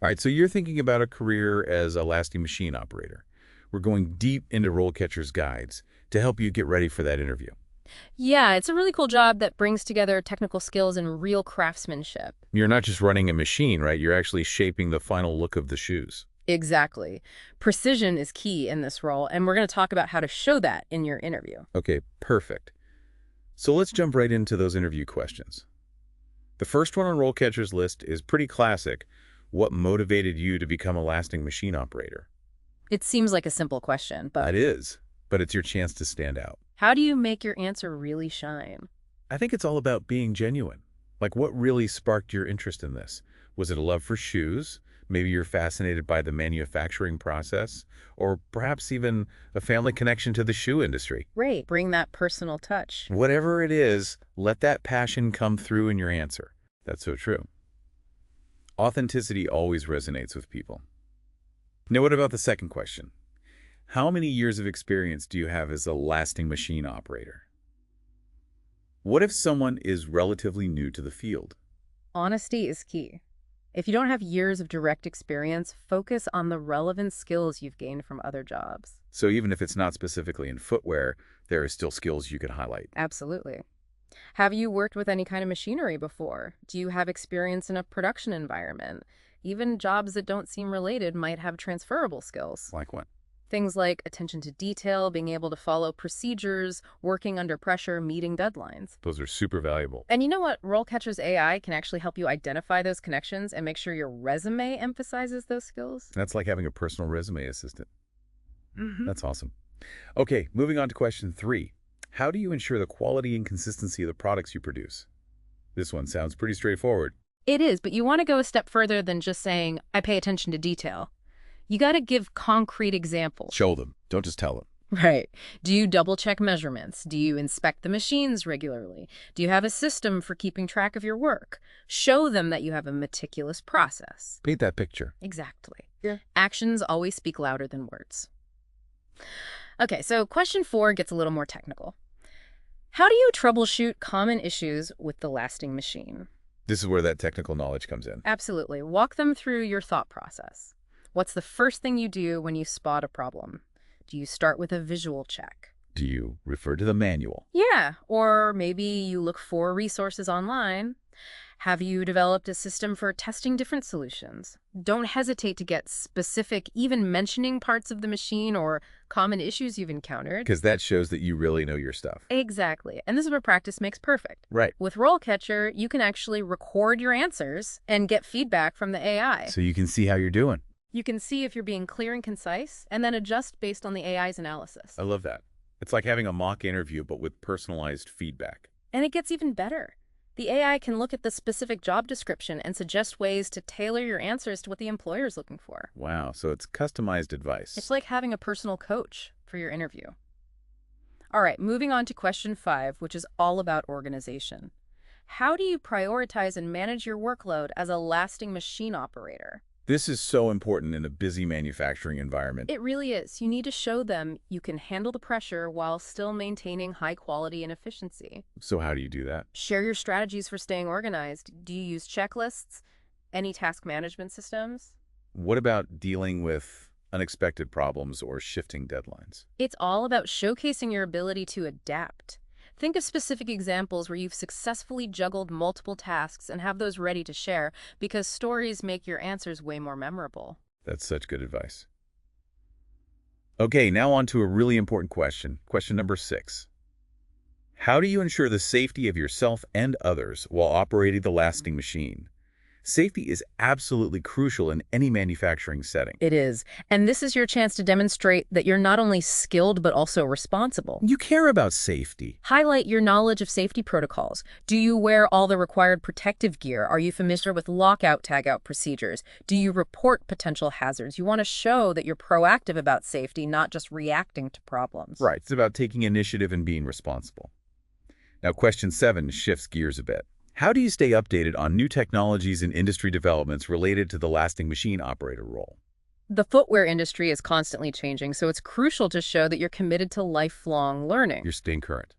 All right, so you're thinking about a career as a lasting machine operator. We're going deep into RoleCatcher's guides to help you get ready for that interview. Yeah, it's a really cool job that brings together technical skills and real craftsmanship. You're not just running a machine, right? You're actually shaping the final look of the shoes. Exactly. Precision is key in this role, and we're going to talk about how to show that in your interview. Okay, perfect. So let's jump right into those interview questions. The first one on RoleCatcher's list is pretty classic. What motivated you to become a lasting machine operator? It seems like a simple question, but That is, but it's your chance to stand out. how do you make your answer really shine? I think it's all about being genuine. Like, what really sparked your interest in this? Was it a love for shoes? Maybe you're fascinated by the manufacturing process? Or perhaps even a family connection to the shoe industry? Great. Bring that personal touch. Whatever it is, let that passion come through in your answer. That's so true. Authenticity always resonates with people. Now, what about the second question? How many years of experience do you have as a lasting machine operator? What if someone is relatively new to the field? Honesty is key. If you don't have years of direct experience, focus on the relevant skills you've gained from other jobs. So even if it's not specifically in footwear, there are still skills you could highlight. Absolutely. Have you worked with any kind of machinery before? Do you have experience in a production environment? Even jobs that don't seem related might have transferable skills. Like what? Things like attention to detail, being able to follow procedures, working under pressure, meeting deadlines. Those are super valuable. And you know what? RoleCatcher's AI can actually help you identify those connections and make sure your resume emphasizes those skills. That's like having a personal resume assistant. Mm-hmm. That's awesome. Okay, moving on to question 3. How do you ensure the quality and consistency of the products you produce? This one sounds pretty straightforward. It is, but you want to go a step further than just saying, I pay attention to detail. You got to give concrete examples. Show them. Don't just tell them. Right. Do you double check measurements? Do you inspect the machines regularly? Do you have a system for keeping track of your work? Show them that you have a meticulous process. Paint that picture. Exactly. Yeah. Actions always speak louder than words. Okay, so question 4 gets a little more technical. How do you troubleshoot common issues with the lasting machine? This is where that technical knowledge comes in. Absolutely. Walk them through your thought process. What's the first thing you do when you spot a problem? Do you start with a visual check? Do you refer to the manual? Yeah, or maybe you look for resources online. Have you developed a system for testing different solutions? Don't hesitate to get specific, even mentioning parts of the machine or common issues you've encountered. Because that shows that you really know your stuff. Exactly. And this is where practice makes perfect. Right. With RoleCatcher, you can actually record your answers and get feedback from the AI. So you can see how you're doing. You can see if you're being clear and concise, and then adjust based on the AI's analysis. I love that. It's like having a mock interview, but with personalized feedback. And it gets even better. The AI can look at the specific job description and suggest ways to tailor your answers to what the employer is looking for. Wow, so it's customized advice. It's like having a personal coach for your interview. All right, moving on to question 5, which is all about organization. How do you prioritize and manage your workload as a lasting machine operator? This is so important in a busy manufacturing environment. It really is. You need to show them you can handle the pressure while still maintaining high quality and efficiency. So how do you do that? Share your strategies for staying organized. Do you use checklists? Any task management systems? What about dealing with unexpected problems or shifting deadlines? It's all about showcasing your ability to adapt. Think of specific examples where you've successfully juggled multiple tasks and have those ready to share, because stories make your answers way more memorable. That's such good advice. Okay, now on to a really important question. Question number 6. How do you ensure the safety of yourself and others while operating the lasting machine? Safety is absolutely crucial in any manufacturing setting. It is. And this is your chance to demonstrate that you're not only skilled, but also responsible. You care about safety. Highlight your knowledge of safety protocols. Do you wear all the required protective gear? Are you familiar with lockout, tagout procedures? Do you report potential hazards? You want to show that you're proactive about safety, not just reacting to problems. Right, it's about taking initiative and being responsible. Now, question 7 shifts gears a bit. How do you stay updated on new technologies and industry developments related to the lasting machine operator role? The footwear industry is constantly changing, so it's crucial to show that you're committed to lifelong learning. You're staying current.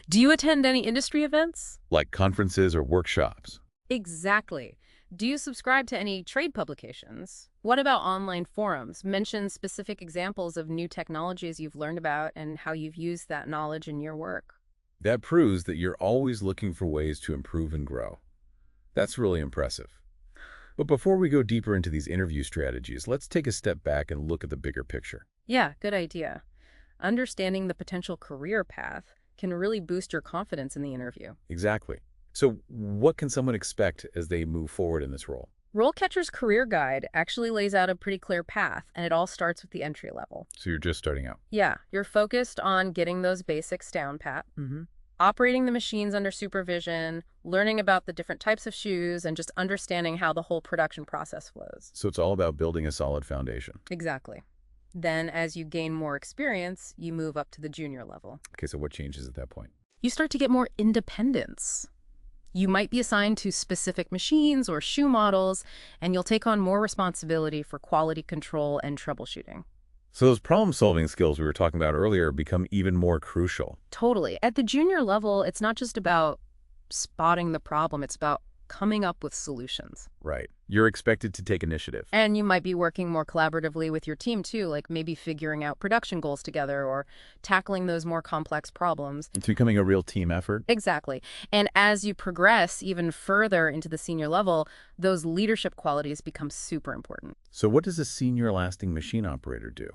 Do you attend any industry events? Like conferences or workshops. Exactly. Do you subscribe to any trade publications? What about online forums? Mention specific examples of new technologies you've learned about and how you've used that knowledge in your work. That proves that you're always looking for ways to improve and grow. That's really impressive. But before we go deeper into these interview strategies, let's take a step back and look at the bigger picture. Yeah, good idea. Understanding the potential career path can really boost your confidence in the interview. Exactly. So what can someone expect as they move forward in this role? RoleCatcher's career guide actually lays out a pretty clear path, and it all starts with the entry level. So you're just starting out. Yeah, you're focused on getting those basics down, Pat. Operating the machines under supervision, learning about the different types of shoes, and just understanding how the whole production process flows. So it's all about building a solid foundation. Exactly. Then, as you gain more experience, you move up to the junior level. Okay, so what changes at that point? You start to get more independence. You might be assigned to specific machines or shoe models, and you'll take on more responsibility for quality control and troubleshooting. So those problem-solving skills we were talking about earlier become even more crucial. Totally. At the junior level, it's not just about spotting the problem, it's about coming up with solutions. Right. You're expected to take initiative. And you might be working more collaboratively with your team too, like maybe figuring out production goals together or tackling those more complex problems. It's becoming a real team effort. Exactly. And as you progress even further into the senior level, those leadership qualities become super important. So what does a senior lasting machine operator do?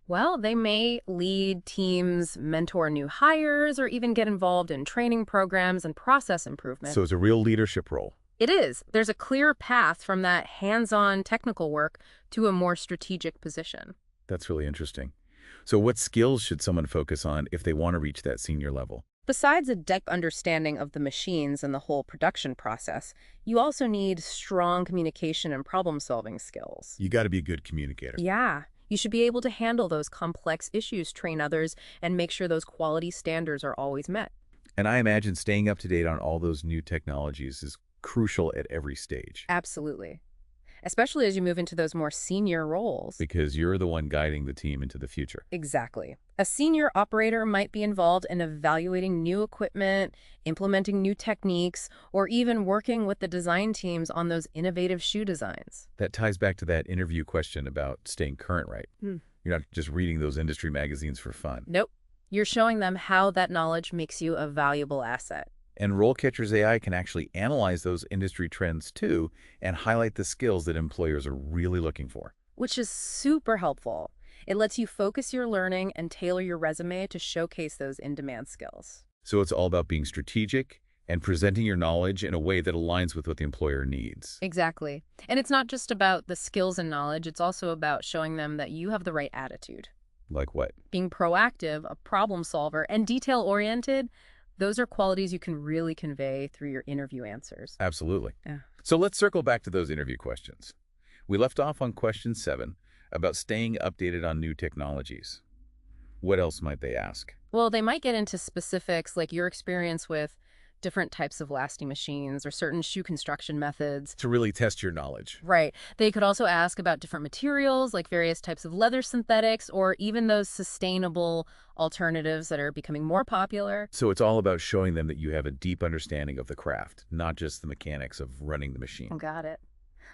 Well, they may lead teams, mentor new hires, or even get involved in training programs and process improvement. So it's a real leadership role. It is. There's a clear path from that hands-on technical work to a more strategic position. That's really interesting. So what skills should someone focus on if they want to reach that senior level? Besides a deep understanding of the machines and the whole production process, you also need strong communication and problem-solving skills. You got to be a good communicator. Yeah. You should be able to handle those complex issues, train others, and make sure those quality standards are always met. And I imagine staying up to date on all those new technologies is crucial at every stage. Absolutely. Especially as you move into those more senior roles. Because you're the one guiding the team into the future. Exactly. A senior operator might be involved in evaluating new equipment, implementing new techniques, or even working with the design teams on those innovative shoe designs. That ties back to that interview question about staying current, right? You're not just reading those industry magazines for fun. Nope. You're showing them how that knowledge makes you a valuable asset. And RoleCatcher's AI can actually analyze those industry trends too and highlight the skills that employers are really looking for. Which is super helpful. It lets you focus your learning and tailor your resume to showcase those in-demand skills. So it's all about being strategic and presenting your knowledge in a way that aligns with what the employer needs. Exactly. And it's not just about the skills and knowledge, it's also about showing them that you have the right attitude. Like what? Being proactive, a problem solver, and detail-oriented, those are qualities you can really convey through your interview answers. Absolutely. Yeah. So let's circle back to those interview questions. We left off on question 7 about staying updated on new technologies. What else might they ask? Well, they might get into specifics like your experience with different types of lasting machines or certain shoe construction methods. To really test your knowledge. Right. They could also ask about different materials like various types of leather synthetics or even those sustainable alternatives that are becoming more popular. So it's all about showing them that you have a deep understanding of the craft, not just the mechanics of running the machine. Got it.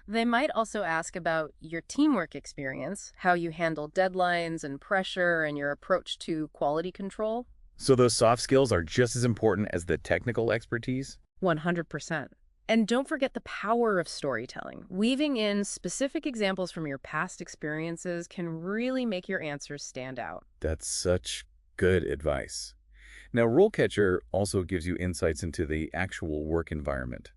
They might also ask about your teamwork experience, how you handle deadlines and pressure, and your approach to quality control. So those soft skills are just as important as the technical expertise? 100%. And don't forget the power of storytelling. Weaving in specific examples from your past experiences can really make your answers stand out. That's such good advice. Now, RoleCatcher also gives you insights into the actual work environment.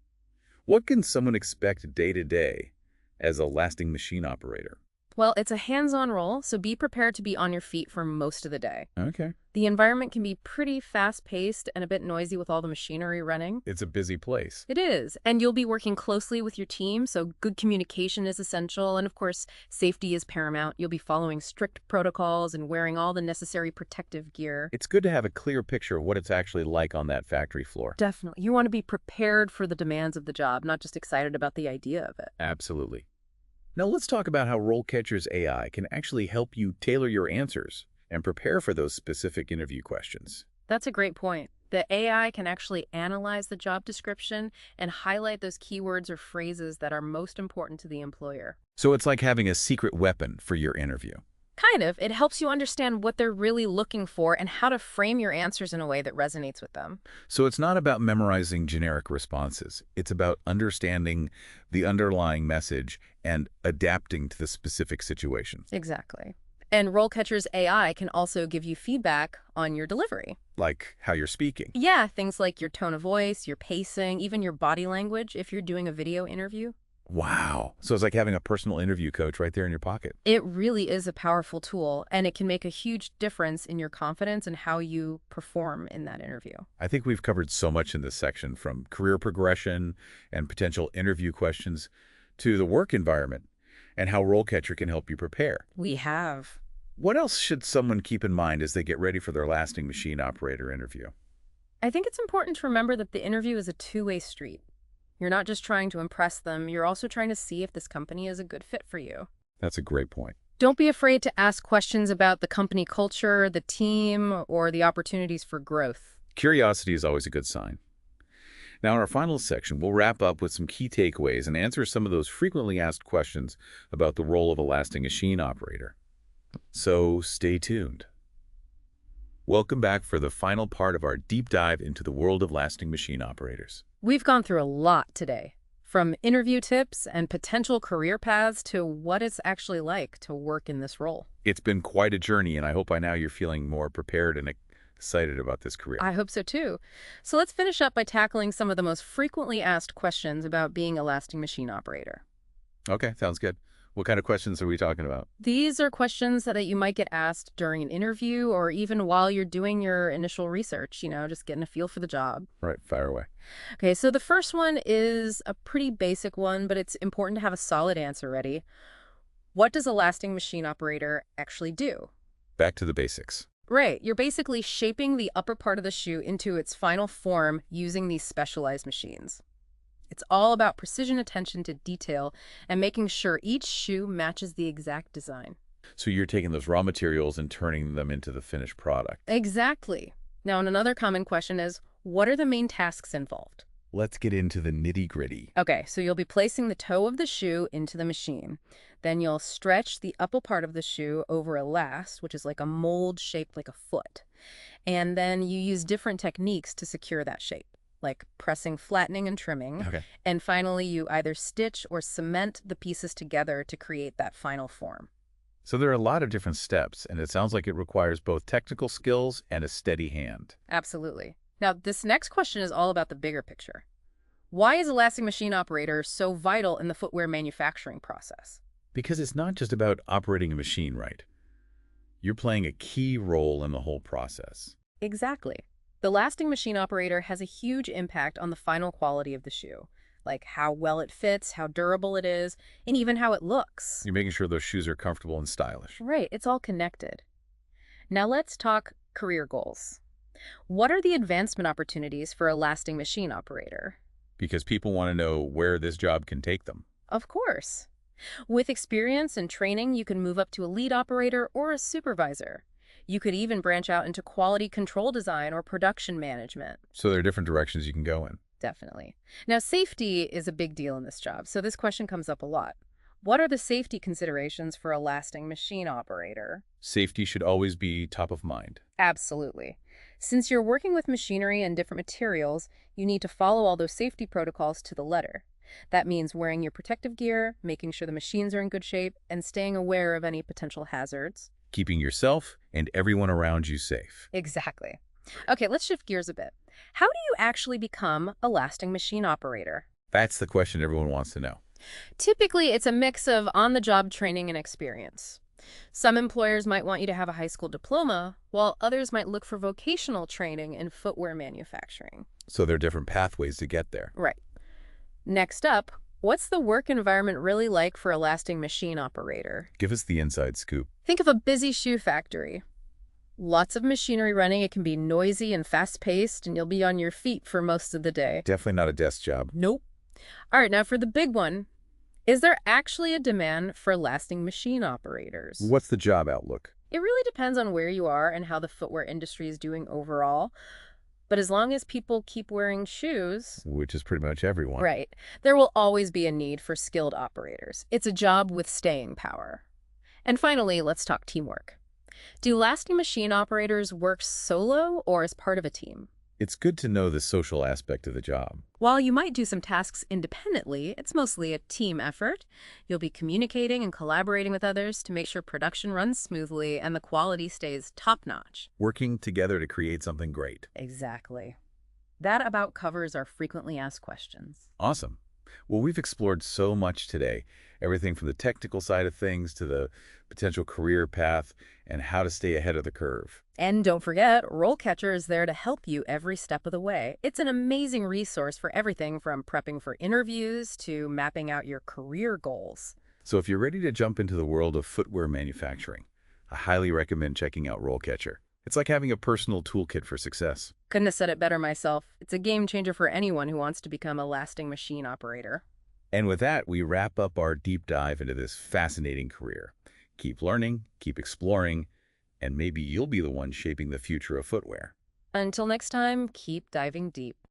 What can someone expect day to day as a lasting machine operator? Well, it's a hands-on role, so be prepared to be on your feet for most of the day. Okay. The environment can be pretty fast-paced and a bit noisy with all the machinery running. It's a busy place. It is, and you'll be working closely with your team, so good communication is essential, and of course, safety is paramount. You'll be following strict protocols and wearing all the necessary protective gear. It's good to have a clear picture of what it's actually like on that factory floor. Definitely. You want to be prepared for the demands of the job, not just excited about the idea of it. Absolutely. Now let's talk about how RoleCatcher's AI can actually help you tailor your answers and prepare for those specific interview questions. That's a great point. The AI can actually analyze the job description and highlight those keywords or phrases that are most important to the employer. So it's like having a secret weapon for your interview. Kind of. It helps you understand what they're really looking for and how to frame your answers in a way that resonates with them. So it's not about memorizing generic responses. It's about understanding the underlying message and adapting to the specific situation. Exactly. And RoleCatcher's AI can also give you feedback on your delivery. Like how you're speaking. Yeah, things like your tone of voice, your pacing, even your body language if you're doing a video interview. Wow. So it's like having a personal interview coach right there in your pocket. It really is a powerful tool, and it can make a huge difference in your confidence and how you perform in that interview. I think we've covered so much in this section, from career progression and potential interview questions to the work environment and how RoleCatcher can help you prepare. We have. What else should someone keep in mind as they get ready for their lasting machine operator interview? I think it's important to remember that the interview is a two-way street. You're not just trying to impress them, you're also trying to see if this company is a good fit for you. That's a great point. Don't be afraid to ask questions about the company culture, the team, or the opportunities for growth. Curiosity is always a good sign. Now, in our final section, we'll wrap up with some key takeaways and answer some of those frequently asked questions about the role of a lasting machine operator. So stay tuned. Welcome back for the final part of our deep dive into the world of lasting machine operators. We've gone through a lot today, from interview tips and potential career paths to what it's actually like to work in this role. It's been quite a journey, and I hope by now you're feeling more prepared and excited about this career. I hope so too. So let's finish up by tackling some of the most frequently asked questions about being a lasting machine operator. Okay, sounds good. What kind of questions are we talking about? These are questions that you might get asked during an interview or even while you're doing your initial research, just getting a feel for the job. Right, fire away. Okay, so the first one is a pretty basic one, but it's important to have a solid answer ready. What does a lasting machine operator actually do? Back to the basics. Right, you're basically shaping the upper part of the shoe into its final form using these specialized machines. It's all about precision attention to detail and making sure each shoe matches the exact design. So you're taking those raw materials and turning them into the finished product. Exactly. Now, another common question is, what are the main tasks involved? Let's get into the nitty-gritty. Okay, so you'll be placing the toe of the shoe into the machine. Then you'll stretch the upper part of the shoe over a last, which is like a mold shaped like a foot. And then you use different techniques to secure that shape, like pressing, flattening, and trimming. Okay. And finally, you either stitch or cement the pieces together to create that final form. So there are a lot of different steps, and it sounds like it requires both technical skills and a steady hand. Absolutely. Now, this next question is all about the bigger picture. Why is a lasting machine operator so vital in the footwear manufacturing process? Because it's not just about operating a machine right. You're playing a key role in the whole process. Exactly. The lasting machine operator has a huge impact on the final quality of the shoe, like how well it fits, how durable it is, and even how it looks. You're making sure those shoes are comfortable and stylish. Right, it's all connected. Now let's talk career goals. What are the advancement opportunities for a lasting machine operator? Because people want to know where this job can take them. Of course. With experience and training, you can move up to a lead operator or a supervisor. You could even branch out into quality control design or production management. So there are different directions you can go in. Definitely. Now, safety is a big deal in this job, so this question comes up a lot. What are the safety considerations for a lasting machine operator? Safety should always be top of mind. Absolutely. Since you're working with machinery and different materials, you need to follow all those safety protocols to the letter. That means wearing your protective gear, making sure the machines are in good shape, and staying aware of any potential hazards. Keeping yourself and everyone around you safe. Exactly. Okay, let's shift gears a bit. How do you actually become a lasting machine operator? That's the question everyone wants to know. Typically, it's a mix of on-the-job training and experience. Some employers might want you to have a high school diploma, while others might look for vocational training in footwear manufacturing. So there are different pathways to get there. Right. Next up, what's the work environment really like for a lasting machine operator? Give us the inside scoop. Think of a busy shoe factory. Lots of machinery running, it can be noisy and fast-paced, and you'll be on your feet for most of the day. Definitely not a desk job. Nope. All right, now for the big one. Is there actually a demand for lasting machine operators? What's the job outlook? It really depends on where you are and how the footwear industry is doing overall. But as long as people keep wearing shoes, Which is pretty much everyone. right, there will always be a need for skilled operators. It's a job with staying power. And finally, let's talk teamwork. Do lasting machine operators work solo or as part of a team? It's good to know the social aspect of the job. While you might do some tasks independently, it's mostly a team effort. You'll be communicating and collaborating with others to make sure production runs smoothly and the quality stays top-notch. Working together to create something great. Exactly. That about covers our frequently asked questions. Awesome. Well, we've explored so much today. Everything from the technical side of things to the potential career path and how to stay ahead of the curve. And don't forget, RoleCatcher is there to help you every step of the way. It's an amazing resource for everything from prepping for interviews to mapping out your career goals. So if you're ready to jump into the world of footwear manufacturing, I highly recommend checking out RoleCatcher. It's like having a personal toolkit for success. Couldn't have said it better myself. It's a game changer for anyone who wants to become a lasting machine operator. And with that, we wrap up our deep dive into this fascinating career. Keep learning, keep exploring, and maybe you'll be the one shaping the future of footwear. Until next time, keep diving deep.